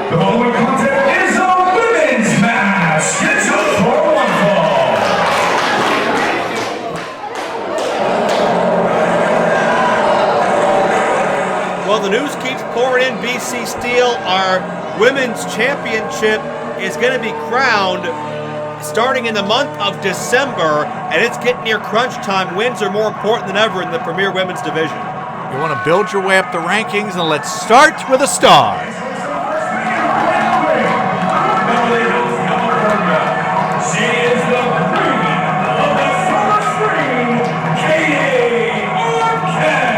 The following contest is a women's match. Scheduled for one fall. Well, the news keeps pouring in, BC Steel. Our women's championship is going to be crowned starting in the month of December, and it's getting near crunch time. Wins are more important than ever in the Premier Women's Division. You want to build your way up the rankings, and let's start with a star. She is the queen of the summer spring, Arquette.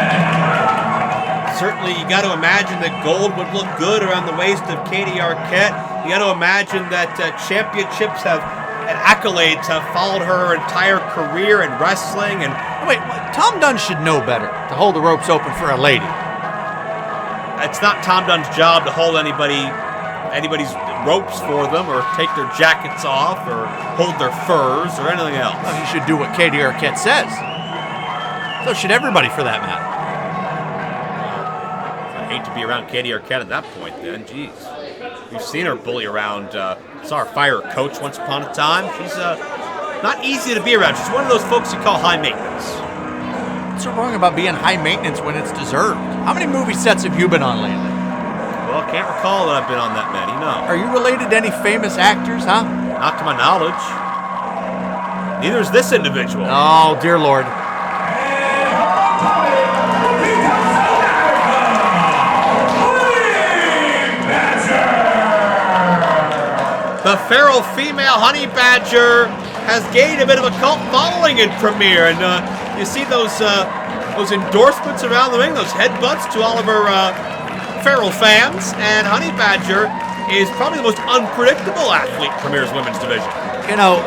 Certainly, you got to imagine that gold would look good around the waist of Katie Arquette. You got to imagine that championships and accolades have followed her entire career in wrestling. And Wait, Tom Dunn should know better to hold the ropes open for a lady. it's not Tom Dunn's job to hold anybody's ropes for them, or take their jackets off, or hold their furs, or anything else. Well, he should do what Katie Arquette says. So should everybody, for that matter. I hate to be around Katie Arquette at that point, then. Jeez. We've seen her bully around. Saw her fire her coach once upon a time. She's not easy to be around. She's one of those folks you call high maintenance. What's so wrong about being high maintenance when it's deserved? How many movie sets have you been on lately? Well, I can't recall that I've been on that many, no. Are you related to any famous actors, huh? Not to my knowledge. Neither is this individual. Oh, dear Lord. The feral female honey badger has gained a bit of a cult following in Premier, and you see those endorsements around the ring, those headbutts to all of her feral fans, and honey badger is probably the most unpredictable athlete in Premier's women's division. You know,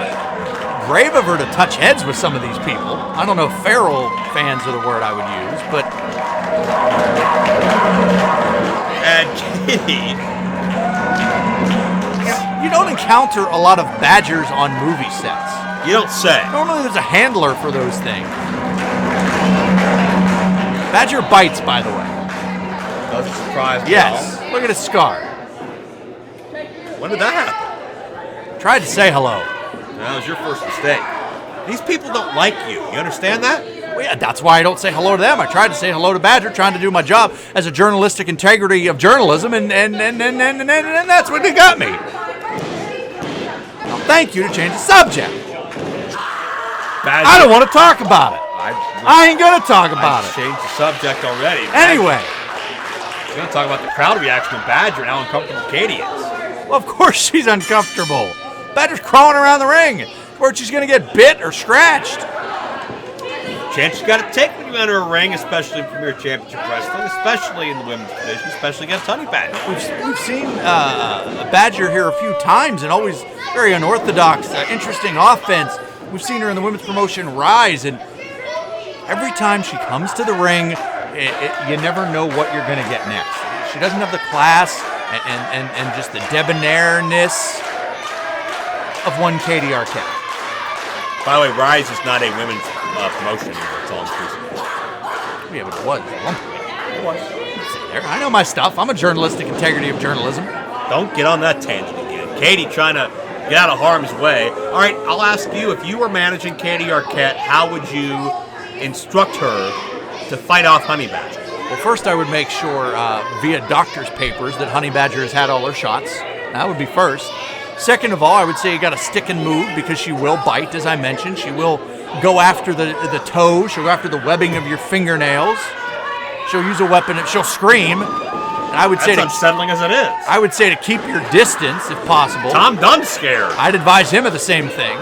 brave of her to touch heads with some of these people. I don't know if feral fans are the word I would use, but... And Katie... You don't encounter a lot of badgers on movie sets. You don't say. Normally there's a handler for those things. Badger bites, by the way. Doesn't surprise me. Yes. Look at his scar. When did that happen? Tried to say hello. That was your first mistake. These people don't like you. You understand that? Well, yeah, that's why I don't say hello to them. I tried to say hello to Badger, trying to do my job as a journalistic integrity of journalism, and that's what it got me. Well, thank you to change the subject. Badger. I don't want to talk about it. I ain't going to talk about it. Changed the subject already. Anyway. We're going to talk about the crowd reaction of Badger and how uncomfortable Katie is. Well, of course she's uncomfortable. Badger's crawling around the ring. Where she's going to get bit or scratched. Chance you got to take when you enter a ring, especially in Premier Championship Wrestling, especially in the women's division, especially against Honey Badger. We've seen Badger here a few times, and always very unorthodox, interesting offense. We've seen her in the women's promotion rise, and every time she comes to the ring, you never know what you're going to get next. She doesn't have the class and just the debonairness of one Katie Arquette. By the way, Rise is not a women's promotion anymore. It's all inclusive. Yeah, but it was at one point. It was. There. I know my stuff. I'm a journalistic integrity of journalism. Don't get on that tangent again. Katie trying to get out of harm's way. All right, I'll ask you, if you were managing Katie Arquette, how would you instruct her to fight off Honey Badger? Well, first I would make sure via doctor's papers that Honey Badger has had all her shots. That would be first. Second of all, I would say you got to stick and move, because she will bite, as I mentioned. She will go after the toes. She'll go after the webbing of your fingernails. She'll use a weapon. She'll scream. And I would say that's unsettling as it is. I would say to keep your distance if possible. Tom Dunn's scared. I'd advise him of the same thing.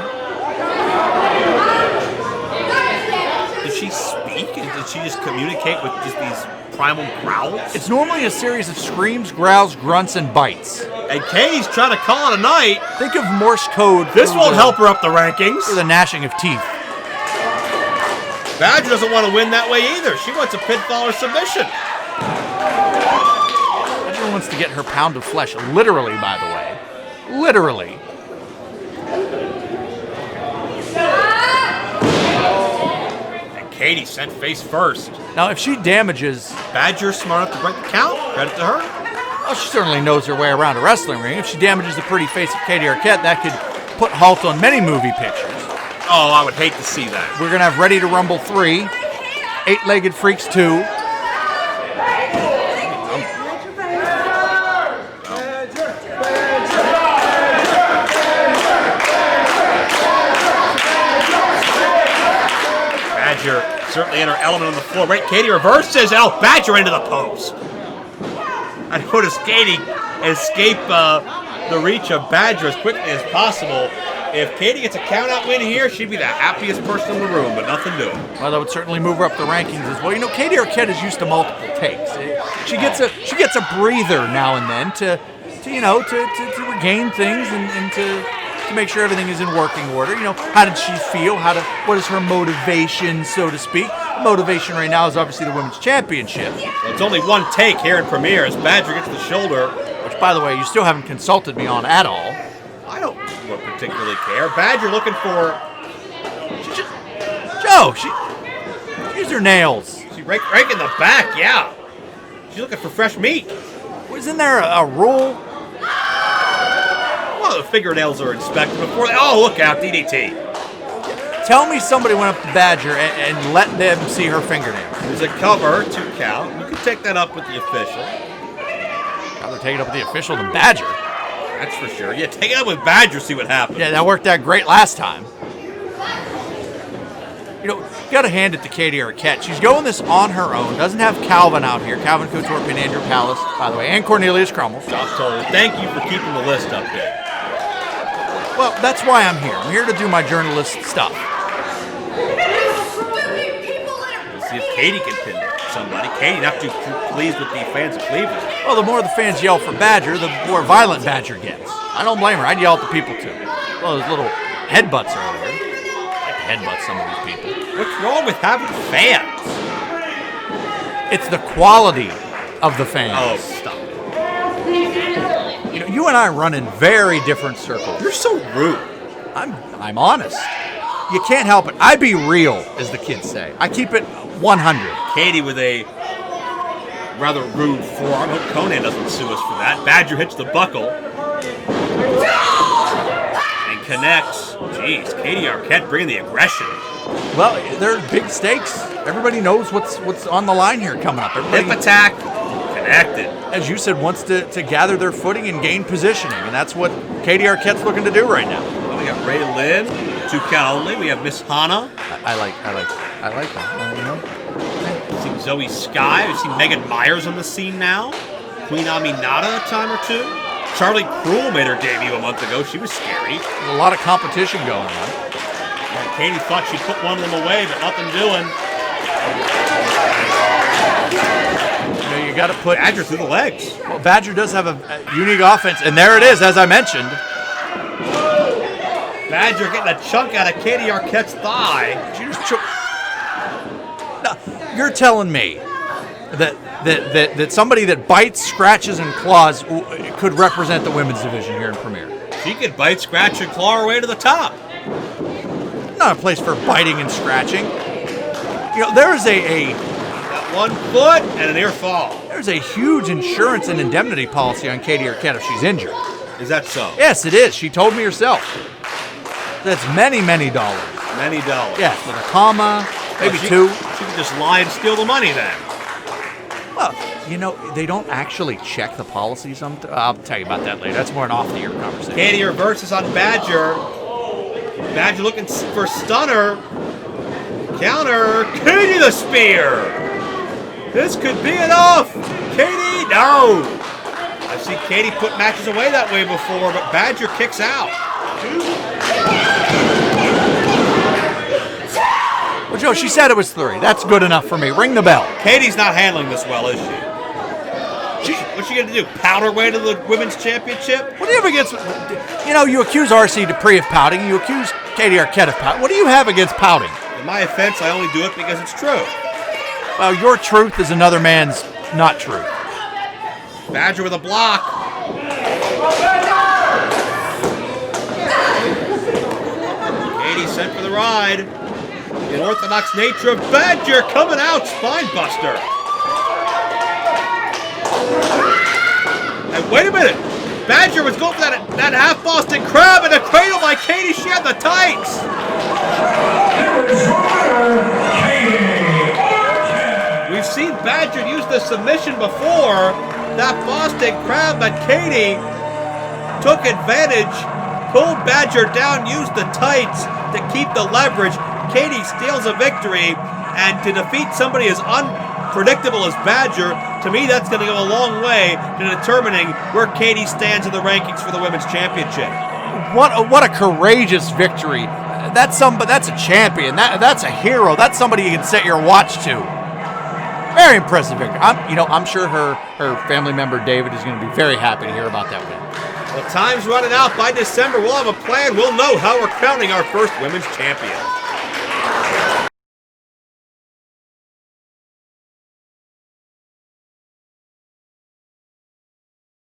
Did she speak? And did she just communicate with just these primal growls? It's normally a series of screams, growls, grunts, and bites. And Katie's trying to call it a night. Think of Morse code. This won't help her up the rankings. For the gnashing of teeth. Badger doesn't want to win that way either. She wants a pinfall or submission. Badger wants to get her pound of flesh, literally, by the way. Literally. And Katie sent face first. Now, if she damages... Badger's smart enough to break the count. Credit to her. Well, she certainly knows her way around a wrestling ring. If she damages the pretty face of Katie Arquette, that could put halt on many movie pictures. Oh, I would hate to see that. We're going to have Ready to Rumble 3, Eight-Legged Freaks 2. Badger certainly in her element on the floor. Right, Katie reverses. Oh, Badger into the post. I noticed Katie escape the reach of Badger as quickly as possible. If Katie gets a count-out win here, she'd be the happiest person in the room, but nothing doing. Well, that would certainly move her up the rankings as well. You know, Katie Arquette is used to multiple takes. She gets a breather now and then to regain things and to make sure everything is in working order. You know, how did she feel? What is her motivation, so to speak? Motivation right now is obviously the Women's Championship. Well, it's only one take here in Premier as Badger gets the shoulder. Which, by the way, you still haven't consulted me on at all. I don't particularly care. Badger looking for... She used her nails. She's right in the back, yeah. She's looking for fresh meat. Isn't there a rule? Well, the fingernails are inspected before they... Oh, look out, DDT. Tell me somebody went up to Badger and let them see her fingernails. There's a cover, 2 count. You can take that up with the official. Rather take it up with the official than Badger. That's for sure. Yeah, take it up with Badger, see what happens. Yeah, that worked out great last time. You know, you got to hand it to Katie Arquette. She's going this on her own. Doesn't have Calvin out here. Calvin Couture and Andrew Palace, by the way, and Cornelius Crummels. Thank you for keeping the list up there. Well, that's why I'm here. I'm here to do my journalist stuff. Let's see if Katie can pin somebody. Katie not too pleased with the fans of Cleveland. Well, the more the fans yell for Badger, the more violent Badger gets. I don't blame her. I'd yell at the people, too. Well, those little headbutts earlier. I like to headbutt some of these people. What's wrong with having fans? It's the quality of the fans. Oh, stop it. You know, you and I run in very different circles. You're so rude. I'm honest. You can't help it. I be real, as the kids say. I keep it 100. Katie with a rather rude forearm. I hope Conan doesn't sue us for that. Badger hits the buckle. And connects. Jeez, Katie Arquette bringing the aggression. Well, there are big stakes. Everybody knows what's on the line here coming up. Everybody, Hip attack. Connected. as you said, wants to gather their footing and gain positioning. And that's what Katie Arquette's looking to do right now. Well, we got Ray Lynn, 2 count only. We have Miss Hana. I like that. We've seen Zoe Sky. We've seen Megan Myers on the scene now. Queen Aminata a time or 2. Charlie Cruel made her debut a month ago. She was scary. There's a lot of competition going on. And Katie thought she'd put one of them away, but nothing doing. You know, you got to put Badger through the legs. Well, Badger does have a unique offense, and there it is, as I mentioned. Badger getting a chunk out of Katie Arquette's thigh. She just No, you're telling me that somebody that bites, scratches, and claws could represent the women's division here in Premier. She could bite, scratch, and claw her way to the top. Not a place for biting and scratching. You know, there is Got 1 foot and a near fall. there's a huge insurance and indemnity policy on Katie Arquette if she's injured. Is that so? Yes, it is. She told me herself. That's many, many dollars. Many dollars. Yes, with a comma, maybe Well, 2. She could just lie and steal the money then. Well, you know, they don't actually check the policy sometimes. I'll tell you about that later. That's more an off-the-air conversation. Katie reverses on Badger. Badger looking for stunner. Counter. Katie the spear. This could be enough. Katie, no. I've seen Katie put matches away that way before, but Badger kicks out. Well, Joe, she said it was 3. That's good enough for me. Ring the bell. Katie's not handling this well, is she? What's she going to do? Pout her way to the women's championship? What do you have against... You know, you accuse R.C. Dupree of pouting. You accuse Katie Arquette of pouting. What do you have against pouting? In my offense, I only do it because it's true. Well, your truth is another man's not truth. Badger with a block. Katie sent for the ride. The unorthodox nature of Badger coming out, spine buster. And wait a minute. Badger was going for that half Boston Crab and a cradle by Katie. She had the tights. We've seen Badger use the submission before. That Boston Crab, but Katie took advantage, pulled Badger down, used the tights to keep the leverage. Katie steals a victory, and to defeat somebody as unpredictable as Badger, to me that's going to go a long way to determining where Katie stands in the rankings for the Women's Championship. What a courageous victory. That's a champion. That's a hero. That's somebody you can set your watch to. Very impressive victory. I'm sure her family member David is going to be very happy to hear about that win. Well, time's running out. By December, we'll have a plan. We'll know how we're crowning our first women's champion.